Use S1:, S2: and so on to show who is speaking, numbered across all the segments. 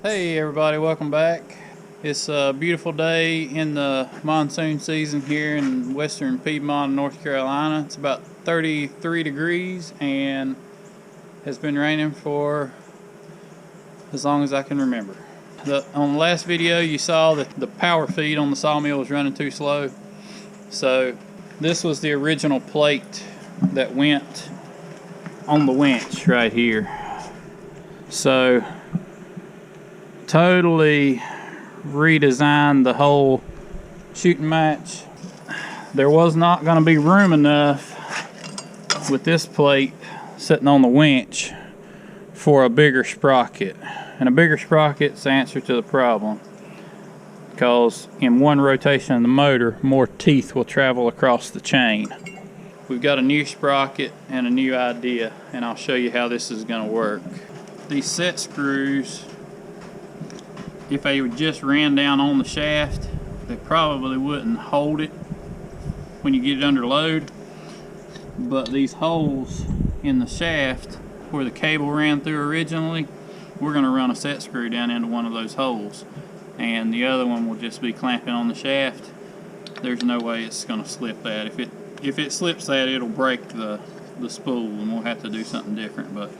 S1: Hey everybody, welcome back. It's a beautiful day in the monsoon season here in western Piedmont, North Carolina. It's about 33 degrees and has been raining for as long as I can remember. On the last video you saw that the power feed on the sawmill was running too slow. So this was the original plate that went on the winch right here. So totally redesigned the whole shooting match. There was not going to be room enough with this plate sitting on the winch for a bigger sprocket, and a bigger sprocket's the answer to the problem, because in one rotation of the motor more teeth will travel across the chain. We've got a new sprocket and a new idea, and I'll show you how this is going to work. These set screws, if they just ran down on the shaft, they probably wouldn't hold it when you get it under load. But these holes in the shaft where the cable ran through originally, we're going to run a set screw down into one of those holes, and the other one will just be clamping on the shaft. There's no way it's going to slip that. If it slips that, it'll break the spool, and we'll have to do something different. But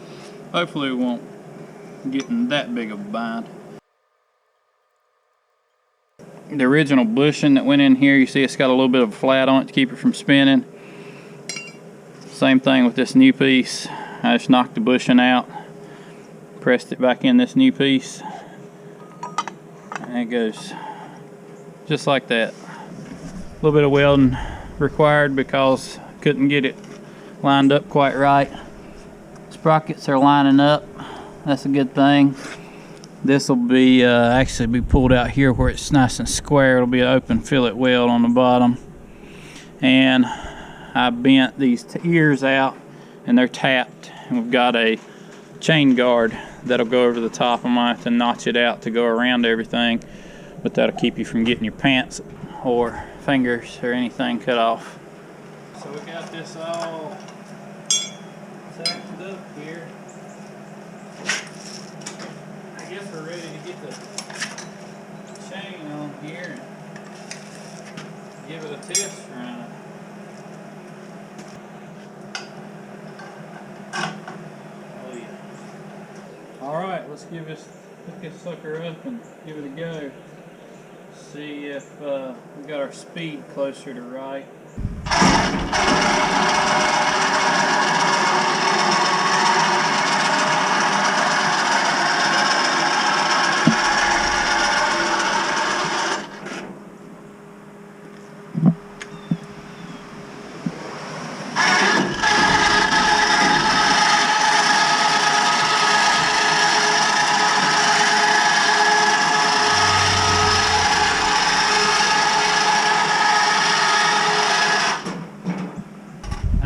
S1: hopefully we won't get in that big of a bind. The original bushing that went in here, you see it's got a little bit of a flat on it to keep it from spinning. Same thing with this new piece. I just knocked the bushing out, pressed it back in this new piece, and it goes just like that. A little bit of welding required because I couldn't get it lined up quite right. Sprockets are lining up. That's a good thing. This will be actually be pulled out here where it's nice and square. It'll be an open fillet weld on the bottom. And I bent these ears out and they're tapped. And we've got a chain guard that'll go over the top. I might have to notch it out to go around everything, but that'll keep you from getting your pants or fingers or anything cut off. So we got this all tacked up here. I guess we're ready to get the chain on here and give it a test run. Oh yeah. Alright, let's pick this sucker up and give it a go. See if we got our speed closer to right.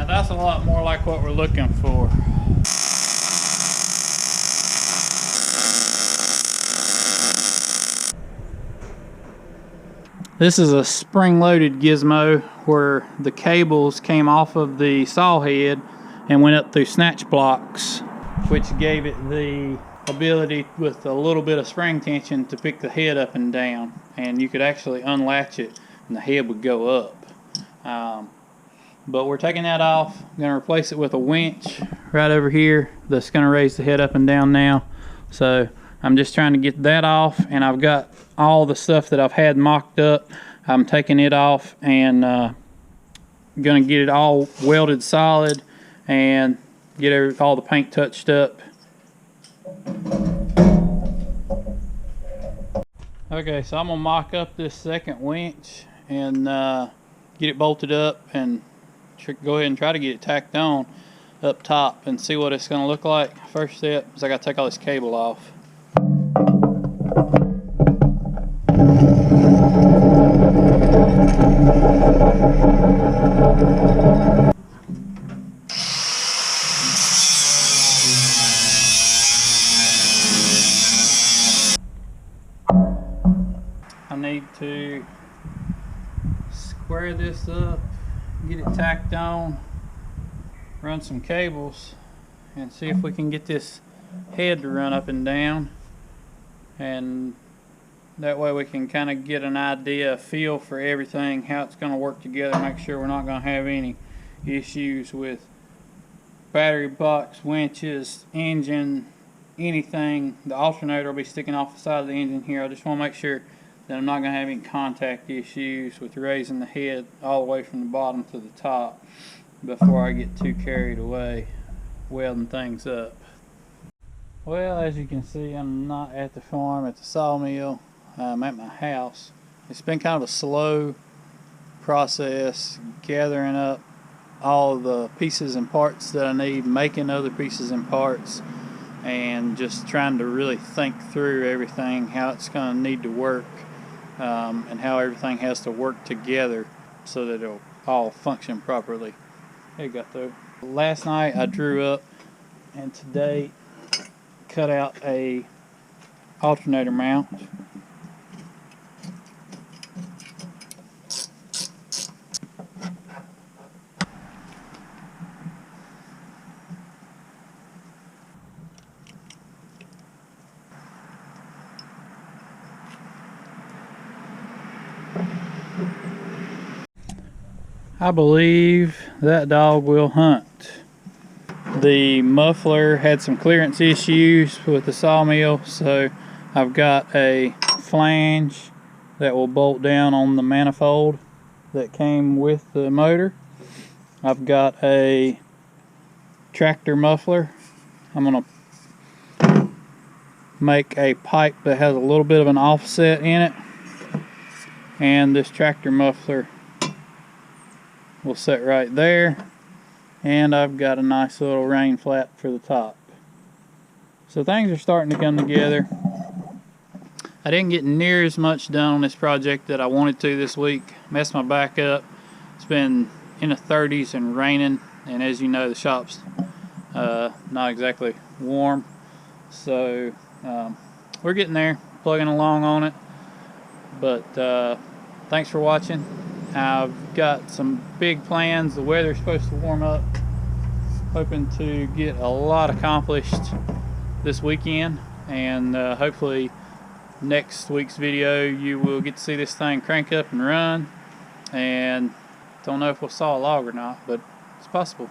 S1: That's a lot more like what we're looking for. This is a spring-loaded gizmo where the cables came off of the saw head and went up through snatch blocks, which gave it the ability with a little bit of spring tension to pick the head up and down, and you could actually unlatch it and the head would go up. But we're taking that off. I'm going to replace it with a winch right over here that's going to raise the head up and down now. So I'm just trying to get that off, and I've got all the stuff that I've had mocked up. I'm taking it off and going to get it all welded solid and get all the paint touched up. Okay, so I'm going to mock up this second winch and get it bolted up and go ahead and try to get it tacked on up top and see what it's going to look like. First step is I got to take all this cable off. I need to square this up, get it tacked on, run some cables, and see if we can get this head to run up and down. and that way we can kind of get an idea, a feel for everything, how it's going to work together, make sure we're not going to have any issues with battery box, winches, engine, anything. The alternator will be sticking off the side of the engine here. I just want to make sure that I'm not going to have any contact issues with raising the head all the way from the bottom to the top before I get too carried away welding things up. Well, as you can see, I'm not at the farm, at the sawmill. I'm at my house. It's been kind of a slow process gathering up all the pieces and parts that I need, making other pieces and parts, and just trying to really think through everything, how it's going to need to work, and how everything has to work together so that it'll all function properly. There you go, though. Last night I drew up and today cut out a alternator mount. I believe that dog will hunt. The muffler had some clearance issues with the sawmill, so I've got a flange that will bolt down on the manifold that came with the motor. I've got a tractor muffler. I'm going to make a pipe that has a little bit of an offset in it, and this tractor muffler will sit right there, and I've got a nice little rain flap for the top. So things are starting to come together. I didn't get near as much done on this project that I wanted to this week. Messed my back up. It's been in the 30s and raining, and as you know, the shop's not exactly warm. So we're getting there, plugging along on it. But thanks for watching. I've got some big plans. The weather's supposed to warm up. Hoping to get a lot accomplished this weekend, and hopefully next week's video you will get to see this thing crank up and run. And don't know if we'll saw a log or not, but it's possible.